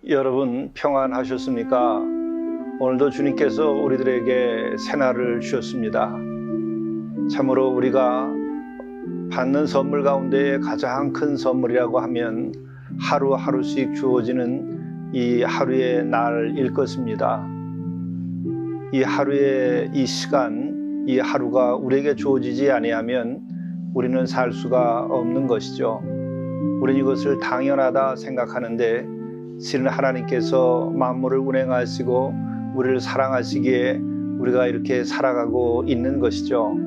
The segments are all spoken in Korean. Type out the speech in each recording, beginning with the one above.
여러분 평안하셨습니까? 오늘도 주님께서 우리들에게 새날을 주셨습니다. 참으로 우리가 받는 선물 가운데 가장 큰 선물이라고 하면 하루하루씩 주어지는 이 하루의 날일 것입니다. 이 하루의 이 시간, 이 하루가 우리에게 주어지지 아니하면 우리는 살 수가 없는 것이죠. 우리는 이것을 당연하다 생각하는데 실은 하나님께서 만물을 운행하시고 우리를 사랑하시기에 우리가 이렇게 살아가고 있는 것이죠.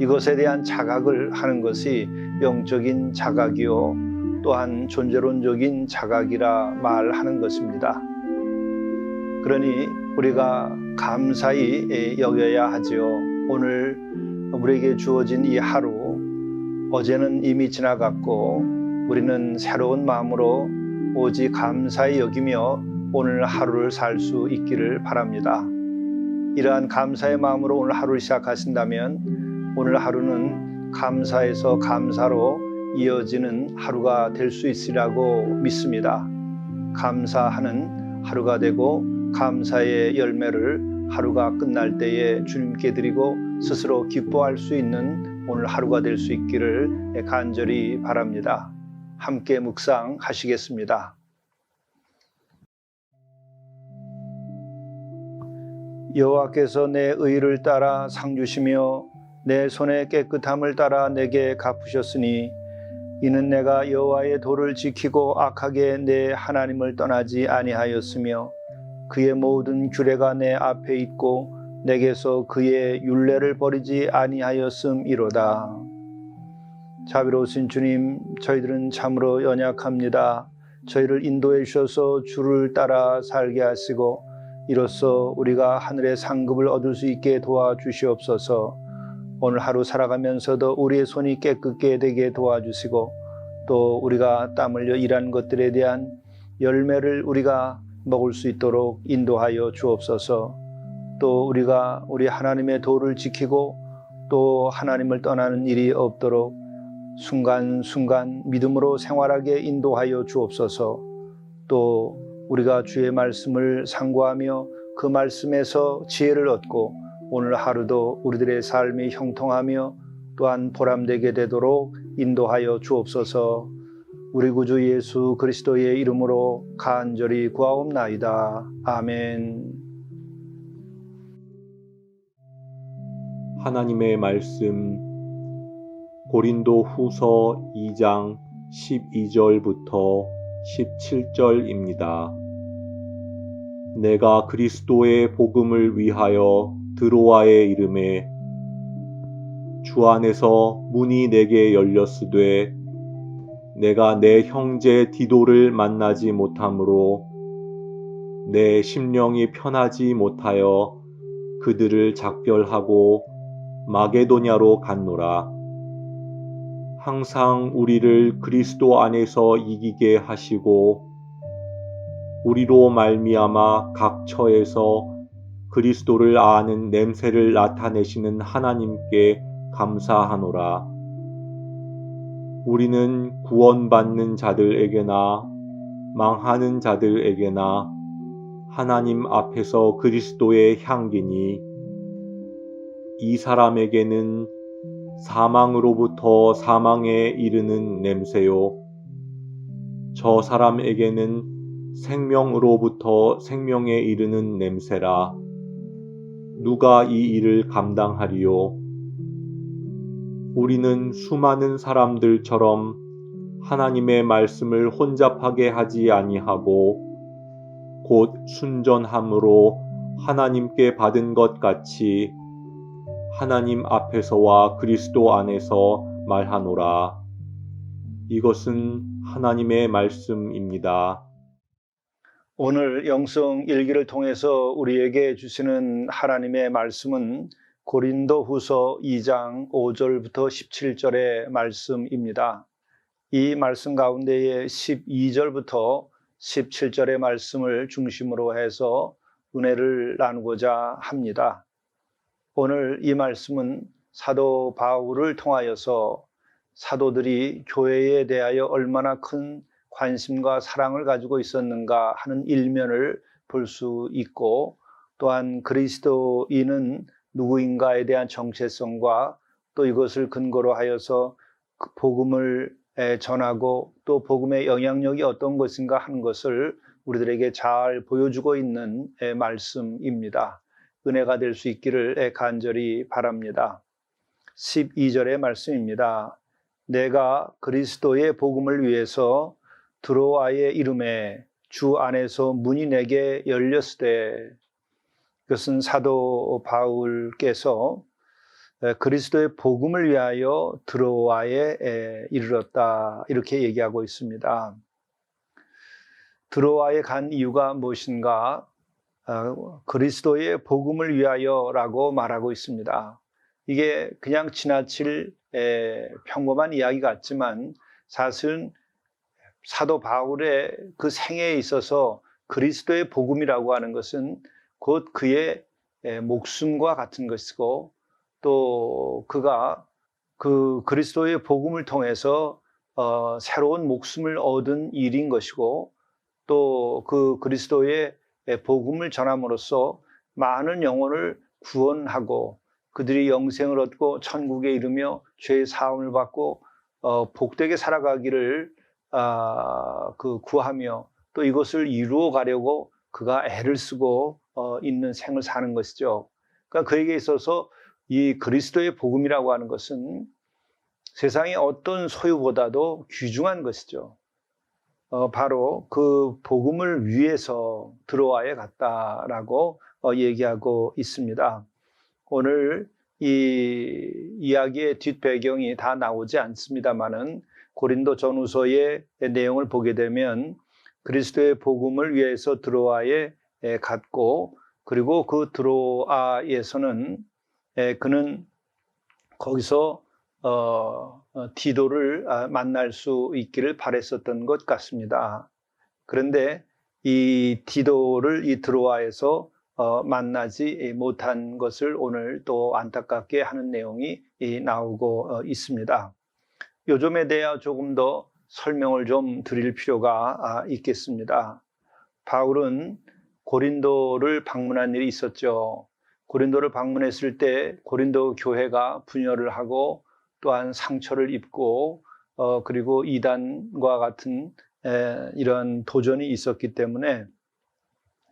이것에 대한 자각을 하는 것이 영적인 자각이요 또한 존재론적인 자각이라 말하는 것입니다. 그러니 우리가 감사히 여겨야 하지요. 오늘 우리에게 주어진 이 하루, 어제는 이미 지나갔고 우리는 새로운 마음으로 오직 감사히 여기며 오늘 하루를 살 수 있기를 바랍니다. 이러한 감사의 마음으로 오늘 하루를 시작하신다면 오늘 하루는 감사에서 감사로 이어지는 하루가 될 수 있으리라고 믿습니다. 감사하는 하루가 되고 감사의 열매를 하루가 끝날 때에 주님께 드리고 스스로 기뻐할 수 있는 오늘 하루가 될 수 있기를 간절히 바랍니다. 함께 묵상하시겠습니다. 여호와께서 내 의를 따라 상 주시며 내 손의 깨끗함을 따라 내게 갚으셨으니 이는 내가 여호와의 도를 지키고 악하게 내 하나님을 떠나지 아니하였으며 그의 모든 규례가 내 앞에 있고 내게서 그의 율례를 버리지 아니하였음이로다. 자비로우신 주님, 저희들은 참으로 연약합니다. 저희를 인도해 주셔서 주를 따라 살게 하시고 이로써 우리가 하늘의 상급을 얻을 수 있게 도와주시옵소서. 오늘 하루 살아가면서도 우리의 손이 깨끗게 되게 도와주시고 또 우리가 땀 흘려 일한 것들에 대한 열매를 우리가 먹을 수 있도록 인도하여 주옵소서. 또 우리가 우리 하나님의 도를 지키고 또 하나님을 떠나는 일이 없도록 순간순간 믿음으로 생활하게 인도하여 주옵소서. 또 우리가 주의 말씀을 상고하며 그 말씀에서 지혜를 얻고 오늘 하루도 우리들의 삶이 형통하며 또한 보람되게 되도록 인도하여 주옵소서. 우리 구주 예수 그리스도의 이름으로 간절히 구하옵나이다. 아멘. 하나님의 말씀 고린도 후서 2장 12절부터 17절입니다. 내가 그리스도의 복음을 위하여 드로아의 이름에 주 안에서 문이 내게 열렸으되 내가 내 형제 디도를 만나지 못하므로 내 심령이 편하지 못하여 그들을 작별하고 마게도냐로 갔노라. 항상 우리를 그리스도 안에서 이기게 하시고 우리로 말미암아 각 처에서 그리스도를 아는 냄새를 나타내시는 하나님께 감사하노라. 우리는 구원받는 자들에게나 망하는 자들에게나 하나님 앞에서 그리스도의 향기니 이 사람에게는 사망으로부터 사망에 이르는 냄새요 저 사람에게는 생명으로부터 생명에 이르는 냄새라. 누가 이 일을 감당하리요? 우리는 수많은 사람들처럼 하나님의 말씀을 혼잡하게 하지 아니하고 곧 순전함으로 하나님께 받은 것 같이 하나님 앞에서와 그리스도 안에서 말하노라. 이것은 하나님의 말씀입니다. 오늘 영성 일기를 통해서 우리에게 주시는 하나님의 말씀은 고린도후서 2장 5절부터 17절의 말씀입니다. 이 말씀 가운데에 12절부터 17절의 말씀을 중심으로 해서 은혜를 나누고자 합니다. 오늘 이 말씀은 사도 바울을 통하여서 사도들이 교회에 대하여 얼마나 큰 관심과 사랑을 가지고 있었는가 하는 일면을 볼 수 있고, 또한 그리스도인은 누구인가에 대한 정체성과 또 이것을 근거로 하여서 그 복음을 전하고 또 복음의 영향력이 어떤 것인가 하는 것을 우리들에게 잘 보여주고 있는 말씀입니다. 은혜가 될 수 있기를 간절히 바랍니다. 12절의 말씀입니다. 내가 그리스도의 복음을 위해서 드로아의 이름에 주 안에서 문이 내게 열렸으되, 그것은 사도 바울께서 그리스도의 복음을 위하여 드로아에 이르렀다, 이렇게 얘기하고 있습니다. 드로아에 간 이유가 무엇인가? 그리스도의 복음을 위하여라고 말하고 있습니다. 이게 그냥 지나칠 평범한 이야기 같지만 사실은 사도 바울의 그 생애에 있어서 그리스도의 복음이라고 하는 것은 곧 그의 목숨과 같은 것이고, 또 그가 그 그리스도의 복음을 통해서 새로운 목숨을 얻은 일인 것이고, 또 그 그리스도의 복음을 전함으로써 많은 영혼을 구원하고 그들이 영생을 얻고 천국에 이르며 죄의 사함을 받고 복되게 살아가기를 구하며 또 이것을 이루어 가려고 그가 애를 쓰고 있는 생을 사는 것이죠. 그러니까 그에게 있어서 이 그리스도의 복음이라고 하는 것은 세상의 어떤 소유보다도 귀중한 것이죠. 바로 그 복음을 위해서 드로아에 갔다라고 얘기하고 있습니다. 오늘 이 이야기의 뒷배경이 다 나오지 않습니다만은 고린도 전후서의 내용을 보게 되면 그리스도의 복음을 위해서 드로아에 갔고, 그리고 그 드로아에서는 그는 거기서 디도를 만날 수 있기를 바랬었던 것 같습니다. 그런데 이 디도를 이 드로아에서 만나지 못한 것을 오늘 또 안타깝게 하는 내용이 나오고 있습니다. 요 점에 대해 조금 더 설명을 좀 드릴 필요가 있겠습니다. 바울은 고린도를 방문한 일이 있었죠. 고린도를 방문했을 때 고린도 교회가 분열을 하고 또한 상처를 입고 그리고 이단과 같은 이런 도전이 있었기 때문에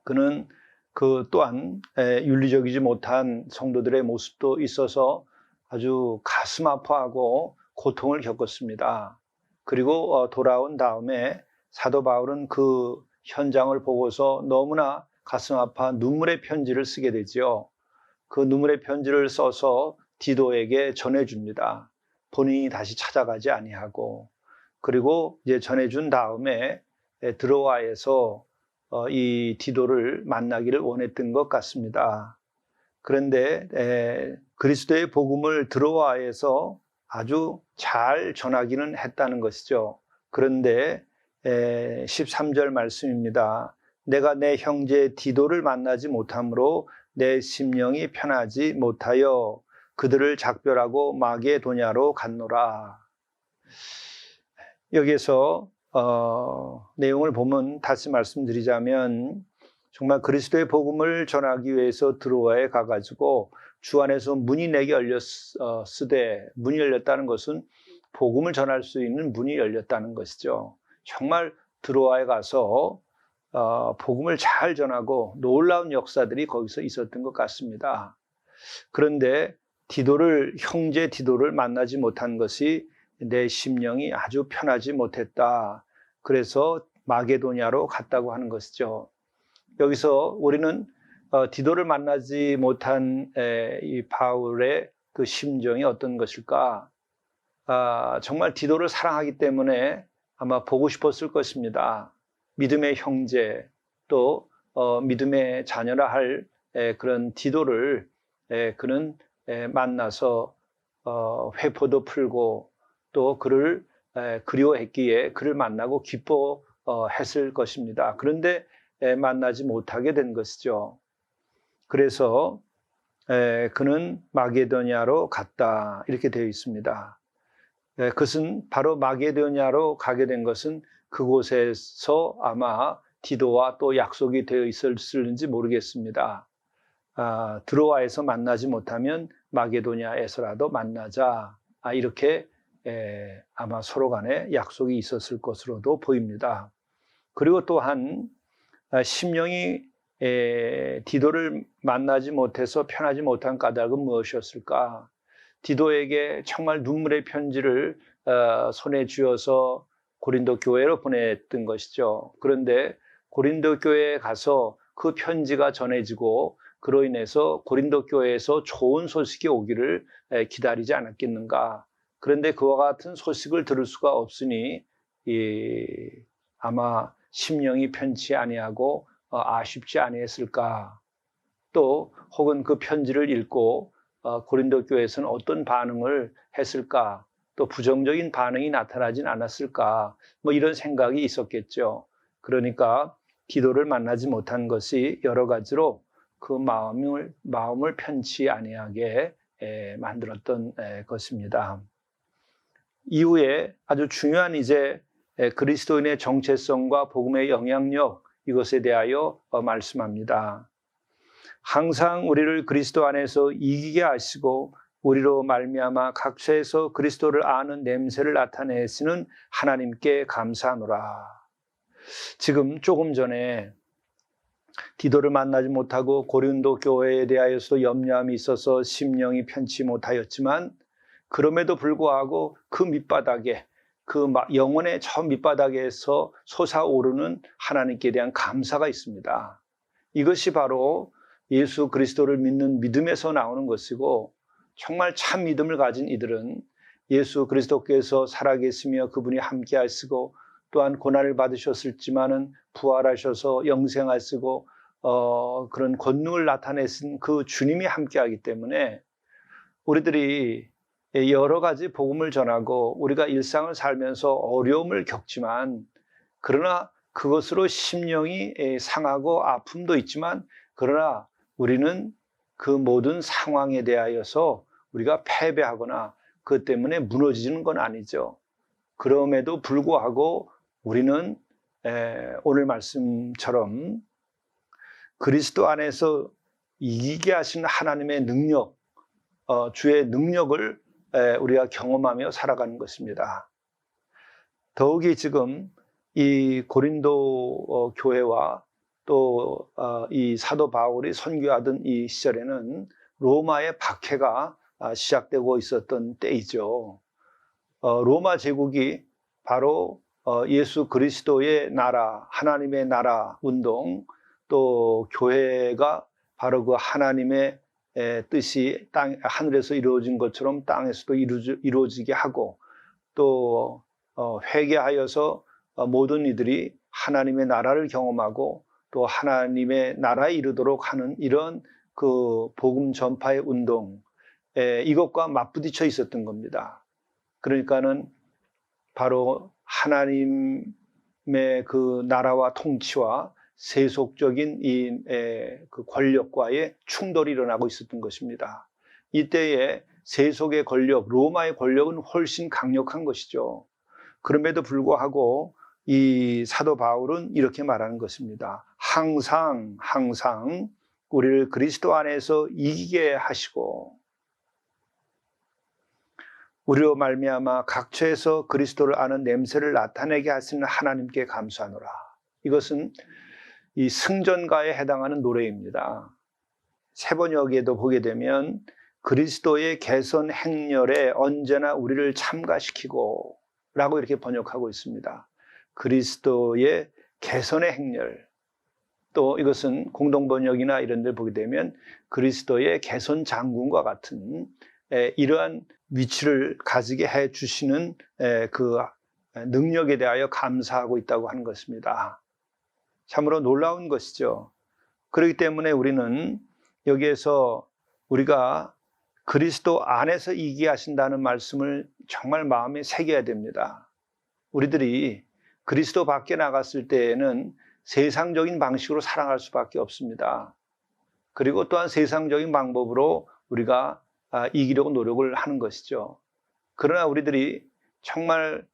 그는 그 또한 윤리적이지 못한 성도들의 모습도 있어서 아주 가슴 아파하고 고통을 겪었습니다. 그리고 돌아온 다음에 사도 바울은 그 현장을 보고서 너무나 가슴 아파 눈물의 편지를 쓰게 되죠. 그 눈물의 편지를 써서 디도에게 전해줍니다. 본인이 다시 찾아가지 아니하고, 그리고 이제 전해준 다음에 드로아에서 이 디도를 만나기를 원했던 것 같습니다. 그런데 그리스도의 복음을 드로아에서 아주 잘 전하기는 했다는 것이죠. 그런데 13절 말씀입니다. 내가 내 형제 디도를 만나지 못함으로 내 심령이 편하지 못하여 그들을 작별하고 마게도냐로 갔노라. 여기에서 내용을 보면 다시 말씀드리자면 정말 그리스도의 복음을 전하기 위해서 드로아에 가가지고 주 안에서 문이 내게 열렸으되, 문이 열렸다는 것은 복음을 전할 수 있는 문이 열렸다는 것이죠. 정말 드로아에 가서 복음을 잘 전하고 놀라운 역사들이 거기서 있었던 것 같습니다. 그런데 형제 디도를 만나지 못한 것이 내 심령이 아주 편하지 못했다. 그래서 마게도냐로 갔다고 하는 것이죠. 여기서 우리는 디도를 만나지 못한 이 바울의 그 심정이 어떤 것일까? 정말 디도를 사랑하기 때문에 아마 보고 싶었을 것입니다. 믿음의 형제, 또 믿음의 자녀라 할 그런 디도를 그는 만나서 회포도 풀고 또 그를 그리워했기에 그를 만나고 기뻐했을 것입니다. 그런데 만나지 못하게 된 것이죠. 그래서 그는 마게도냐로 갔다 이렇게 되어 있습니다. 그것은 바로 마게도냐로 가게 된 것은 그곳에서 아마 디도와 또 약속이 되어 있었을지 모르겠습니다. 드로아에서 만나지 못하면 마게도냐에서라도 만나자, 이렇게 아마 서로 간에 약속이 있었을 것으로도 보입니다. 그리고 또한 심령이 디도를 만나지 못해서 편하지 못한 까닭은 무엇이었을까? 디도에게 정말 눈물의 편지를 손에 쥐어서 고린도 교회로 보냈던 것이죠. 그런데 고린도 교회에 가서 그 편지가 전해지고 그로 인해서 고린도 교회에서 좋은 소식이 오기를 기다리지 않았겠는가. 그런데 그와 같은 소식을 들을 수가 없으니 아마 심령이 편치 아니하고 아쉽지 아니했을까. 또 혹은 그 편지를 읽고 고린도 교회에서는 어떤 반응을 했을까. 또 부정적인 반응이 나타나진 않았을까. 뭐 이런 생각이 있었겠죠. 그러니까 디도를 만나지 못한 것이 여러 가지로 그 마음을 편치 아니하게 만들었던 것입니다. 이후에 아주 중요한 이제 그리스도인의 정체성과 복음의 영향력, 이것에 대하여 말씀합니다. 항상 우리를 그리스도 안에서 이기게 하시고 우리로 말미암아 각처에서 그리스도를 아는 냄새를 나타내시는 하나님께 감사하노라. 지금 조금 전에 디도를 만나지 못하고 고린도 교회에 대하여서도 염려함이 있어서 심령이 편치 못하였지만, 그럼에도 불구하고 그 밑바닥에, 그 영혼의 저 밑바닥에서 솟아오르는 하나님께 대한 감사가 있습니다. 이것이 바로 예수 그리스도를 믿는 믿음에서 나오는 것이고, 정말 참 믿음을 가진 이들은 예수 그리스도께서 살아계시며 그분이 함께 하시고 또한 고난을 받으셨을지만은 부활하셔서 영생하시고 그런 권능을 나타내신 그 주님이 함께하기 때문에 우리들이 여러 가지 복음을 전하고 우리가 일상을 살면서 어려움을 겪지만, 그러나 그것으로 심령이 상하고 아픔도 있지만, 그러나 우리는 그 모든 상황에 대하여서 우리가 패배하거나 그것 때문에 무너지는 건 아니죠. 그럼에도 불구하고 우리는 오늘 말씀처럼 그리스도 안에서 이기게 하신 하나님의 능력, 주의 능력을 우리가 경험하며 살아가는 것입니다. 더욱이 지금 이 고린도 교회와 또 이 사도 바울이 선교하던 이 시절에는 로마의 박해가 시작되고 있었던 때이죠. 로마 제국이 바로 예수 그리스도의 나라, 하나님의 나라 운동, 또 교회가 바로 그 하나님의 뜻이 하늘에서 이루어진 것처럼 땅에서도 이루어지게 하고, 또 회개하여서 모든 이들이 하나님의 나라를 경험하고 또 하나님의 나라에 이르도록 하는 이런 그 복음 전파의 운동, 이것과 맞부딪혀 있었던 겁니다. 그러니까는 바로 하나님의 그 나라와 통치와 세속적인 그 권력과의 충돌이 일어나고 있었던 것입니다. 이때에 세속의 권력, 로마의 권력은 훨씬 강력한 것이죠. 그럼에도 불구하고 이 사도 바울은 이렇게 말하는 것입니다. 항상 우리를 그리스도 안에서 이기게 하시고 우리로 말미암아 각처에서 그리스도를 아는 냄새를 나타내게 하시는 하나님께 감사하노라. 이것은 이 승전가에 해당하는 노래입니다. 세번역에도 보게 되면 그리스도의 개선 행렬에 언제나 우리를 참가시키고 라고 이렇게 번역하고 있습니다. 그리스도의 개선의 행렬, 또 이것은 공동번역이나 이런 데 보게 되면 그리스도의 개선 장군과 같은 이러한 위치를 가지게 해 주시는 그 능력에 대하여 감사하고 있다고 하는 것입니다. 참으로 놀라운 것이죠. 그렇기 때문에 우리는 여기에서 우리가 그리스도 안에서 이기게 하신다는 말씀을 정말 마음에 새겨야 됩니다. 우리들이 그리스도 밖에 나갔을 때에는 세상적인 방식으로 살아갈 수밖에 없습니다. 그리고 또한 세상적인 방법으로 우리가 이기려고 노력을 하는 것이죠. 그러나 우리들이 정말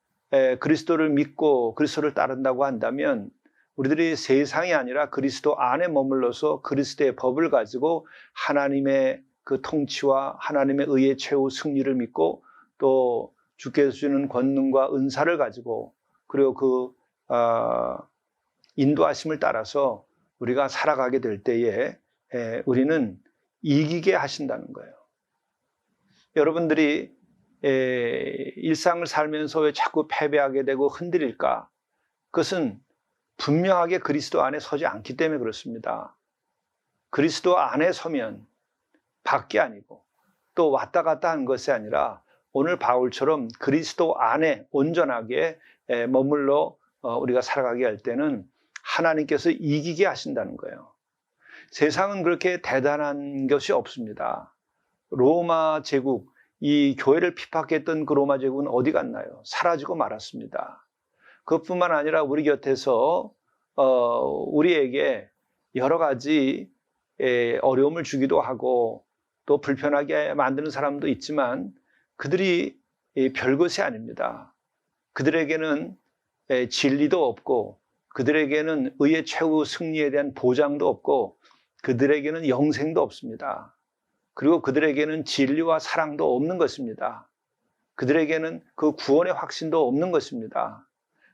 그리스도를 믿고 그리스도를 따른다고 한다면 우리들이 세상이 아니라 그리스도 안에 머물러서 그리스도의 법을 가지고 하나님의 그 통치와 하나님의 의의 최후 승리를 믿고 또 주께서 주는 권능과 은사를 가지고 그리고 그 인도하심을 따라서 우리가 살아가게 될 때에 우리는 이기게 하신다는 거예요. 여러분들이 일상을 살면서 왜 자꾸 패배하게 되고 흔들릴까? 그것은 분명하게 그리스도 안에 서지 않기 때문에 그렇습니다. 그리스도 안에 서면 밖이 아니고 또 왔다 갔다 하는 것이 아니라 오늘 바울처럼 그리스도 안에 온전하게 머물러 우리가 살아가게 할 때는 하나님께서 이기게 하신다는 거예요. 세상은 그렇게 대단한 것이 없습니다. 로마 제국, 이 교회를 핍박했던 그 로마 제국은 어디 갔나요? 사라지고 말았습니다. 그것뿐만 아니라 우리 곁에서 우리에게 여러 가지 어려움을 주기도 하고 또 불편하게 만드는 사람도 있지만 그들이 별것이 아닙니다. 그들에게는 진리도 없고 그들에게는 의의 최후 승리에 대한 보장도 없고 그들에게는 영생도 없습니다. 그리고 그들에게는 진리와 사랑도 없는 것입니다. 그들에게는 그 구원의 확신도 없는 것입니다.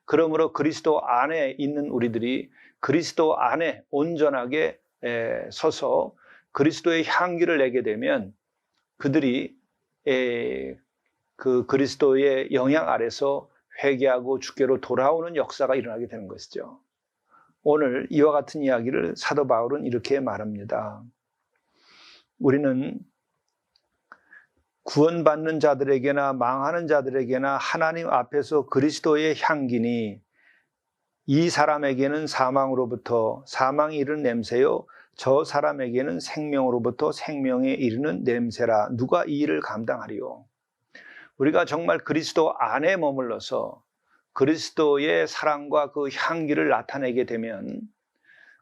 그러므로 그리스도 안에 있는 우리들이 그리스도 안에 온전하게 서서 그리스도의 향기를 내게 되면 그들이 그 그리스도의 영향 아래서 회개하고 주께로 돌아오는 역사가 일어나게 되는 것이죠. 오늘 이와 같은 이야기를 사도 바울은 이렇게 말합니다. 우리는 구원받는 자들에게나 망하는 자들에게나 하나님 앞에서 그리스도의 향기니 이 사람에게는 사망으로부터 사망이 이르는 냄새요 저 사람에게는 생명으로부터 생명에 이르는 냄새라. 누가 이 일을 감당하리요? 우리가 정말 그리스도 안에 머물러서 그리스도의 사랑과 그 향기를 나타내게 되면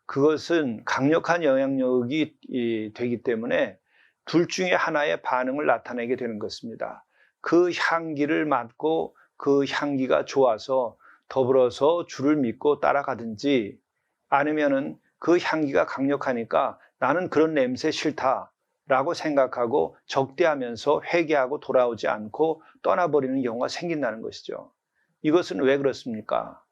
그것은 강력한 영향력이 되기 때문에 둘 중에 하나의 반응을 나타내게 되는 것입니다. 그 향기를 맡고 그 향기가 좋아서 더불어서 주를 믿고 따라가든지 아니면은 그 향기가 강력하니까 나는 그런 냄새 싫다라고 생각하고 적대하면서 회개하고 돌아오지 않고 떠나버리는 경우가 생긴다는 것이죠. 이것은 왜 그렇습니까?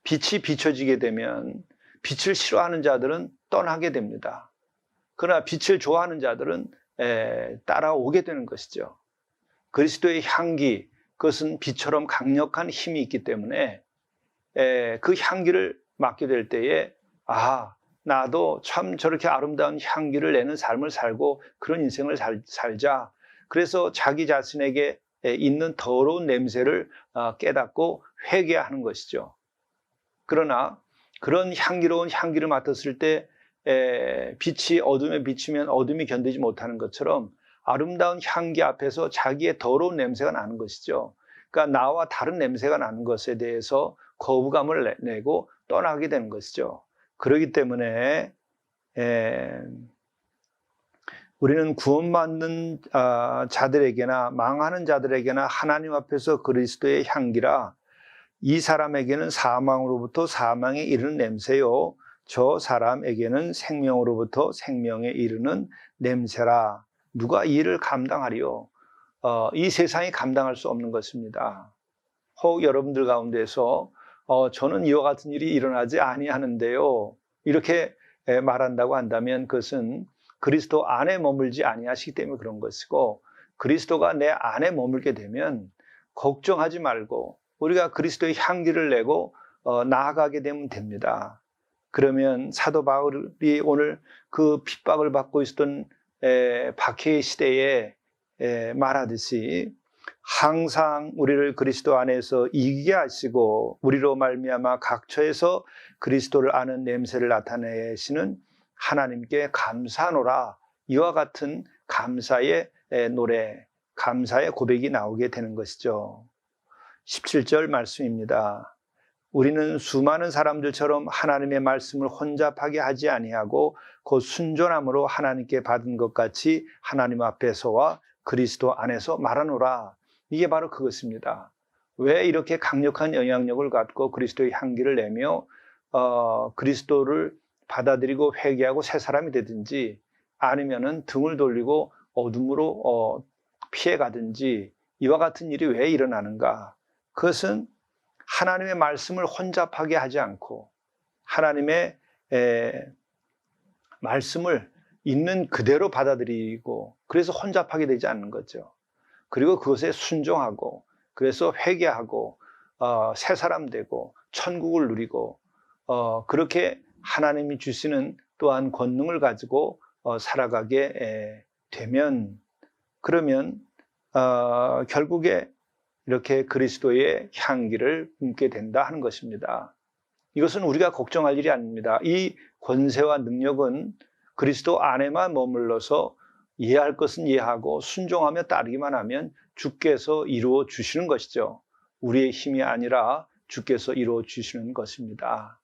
빛이 비춰지게 되면 빛을 싫어하는 자들은 떠나게 됩니다. 그러나 빛을 좋아하는 자들은 따라오게 되는 것이죠. 그리스도의 향기, 그것은 빛처럼 강력한 힘이 있기 때문에 그 향기를 맡게 될 때에 나도 참 저렇게 아름다운 향기를 내는 삶을 살고 그런 인생을 살자. 그래서 자기 자신에게 있는 더러운 냄새를 깨닫고 회개하는 것이죠. 그러나 그런 향기로운 향기를 맡았을 때 빛이 어둠에 비치면 어둠이 견디지 못하는 것처럼 아름다운 향기 앞에서 자기의 더러운 냄새가 나는 것이죠. 그러니까 나와 다른 냄새가 나는 것에 대해서 거부감을 내고 떠나게 되는 것이죠. 그렇기 때문에 우리는 구원받는 자들에게나 망하는 자들에게나 하나님 앞에서 그리스도의 향기라. 이 사람에게는 사망으로부터 사망에 이르는 냄새요 저 사람에게는 생명으로부터 생명에 이르는 냄새라. 누가 이 일을 감당하리요? 이 세상이 감당할 수 없는 것입니다. 혹 여러분들 가운데서 저는 이와 같은 일이 일어나지 아니하는데요, 이렇게 말한다고 한다면 그것은 그리스도 안에 머물지 아니하시기 때문에 그런 것이고, 그리스도가 내 안에 머물게 되면 걱정하지 말고 우리가 그리스도의 향기를 내고 나아가게 되면 됩니다. 그러면 사도 바울이 오늘 그 핍박을 받고 있었던 박해의 시대에 말하듯이 항상 우리를 그리스도 안에서 이기게 하시고 우리로 말미암아 각처에서 그리스도를 아는 냄새를 나타내시는 하나님께 감사하노라. 이와 같은 감사의 노래, 감사의 고백이 나오게 되는 것이죠. 17절 말씀입니다. 우리는 수많은 사람들처럼 하나님의 말씀을 혼잡하게 하지 아니하고 곧 순전함으로 하나님께 받은 것 같이 하나님 앞에서와 그리스도 안에서 말하노라. 이게 바로 그것입니다. 왜 이렇게 강력한 영향력을 갖고 그리스도의 향기를 내며 그리스도를 받아들이고 회개하고 새 사람이 되든지 아니면은 등을 돌리고 어둠으로 피해가든지 이와 같은 일이 왜 일어나는가? 그것은 하나님의 말씀을 혼잡하게 하지 않고 하나님의 말씀을 있는 그대로 받아들이고 그래서 혼잡하게 되지 않는 거죠. 그리고 그것에 순종하고 그래서 회개하고 새 사람 되고 천국을 누리고 그렇게 하나님이 주시는 또한 권능을 가지고 살아가게 되면 그러면 결국에 이렇게 그리스도의 향기를 뿜게 된다 하는 것입니다. 이것은 우리가 걱정할 일이 아닙니다. 이 권세와 능력은 그리스도 안에만 머물러서 이해할 것은 이해하고 순종하며 따르기만 하면 주께서 이루어 주시는 것이죠. 우리의 힘이 아니라 주께서 이루어 주시는 것입니다.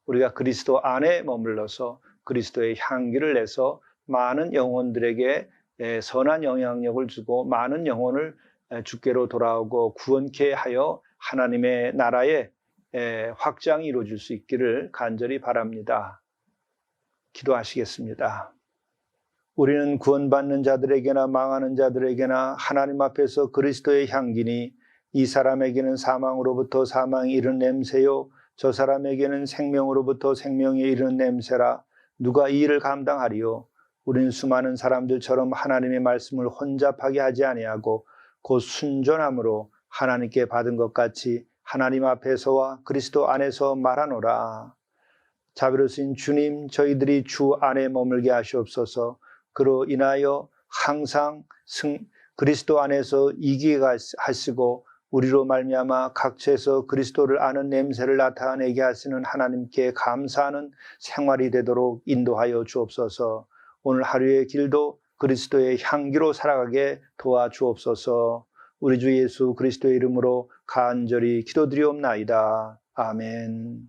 우리가 그리스도 안에 머물러서 그리스도의 향기를 내서 많은 영혼들에게 선한 영향력을 주고 많은 영혼을 주께로 돌아오고 구원케 하여 하나님의 나라의 확장이 이루어질 수 있기를 간절히 바랍니다. 기도하시겠습니다. 우리는 구원받는 자들에게나 망하는 자들에게나 하나님 앞에서 그리스도의 향기니 이 사람에게는 사망으로부터 사망이 이른 냄새요 저 사람에게는 생명으로부터 생명이 이른 냄새라. 누가 이 일을 감당하리요? 우리는 수많은 사람들처럼 하나님의 말씀을 혼잡하게 하지 아니하고 곧 순전함으로 하나님께 받은 것 같이 하나님 앞에서와 그리스도 안에서 말하노라. 자비로우신 주님, 저희들이 주 안에 머물게 하시옵소서. 그로 인하여 항상 그리스도 안에서 이기게 하시고 우리로 말미암아 각처에서 그리스도를 아는 냄새를 나타내게 하시는 하나님께 감사하는 생활이 되도록 인도하여 주옵소서. 오늘 하루의 길도 그리스도의 향기로 살아가게 도와주옵소서. 우리 주 예수 그리스도의 이름으로 간절히 기도드리옵나이다. 아멘.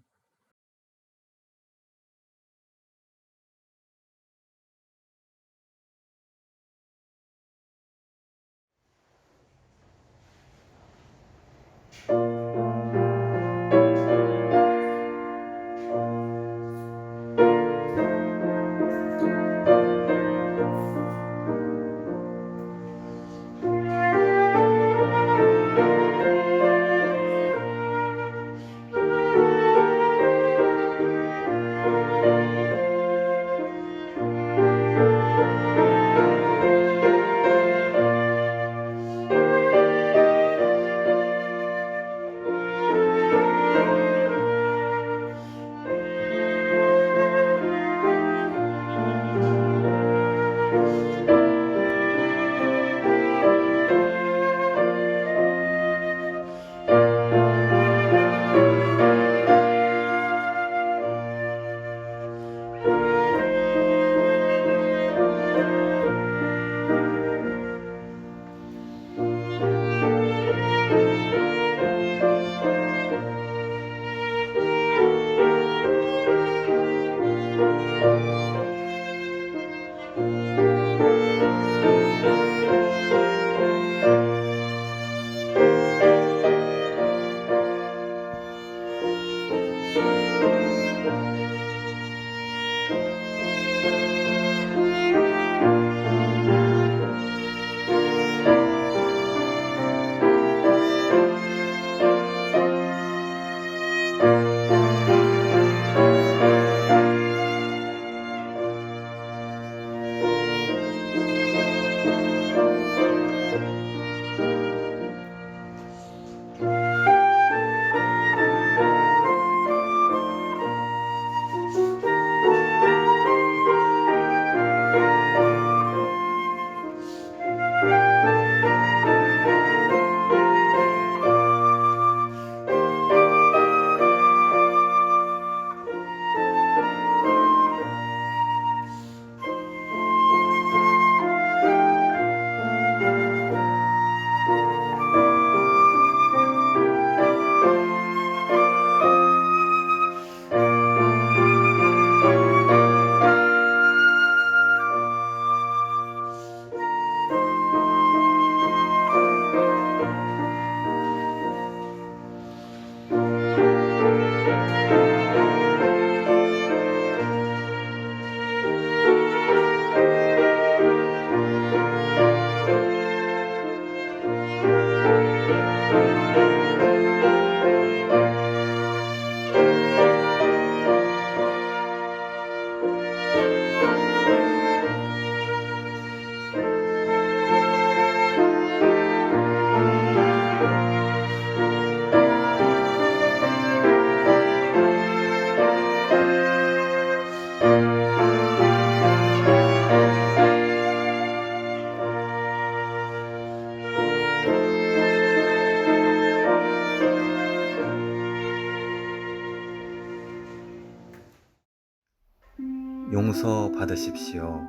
용서 받으십시오.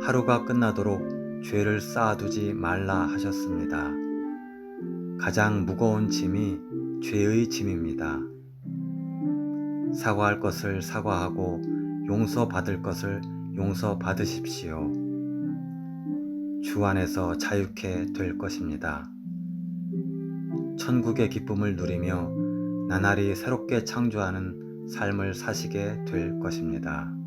하루가 끝나도록 죄를 쌓아두지 말라 하셨습니다. 가장 무거운 짐이 죄의 짐입니다. 사과할 것을 사과하고 용서받을 것을 용서받으십시오. 주 안에서 자유케 될 것입니다. 천국의 기쁨을 누리며 나날이 새롭게 창조하는 삶을 사시게 될 것입니다.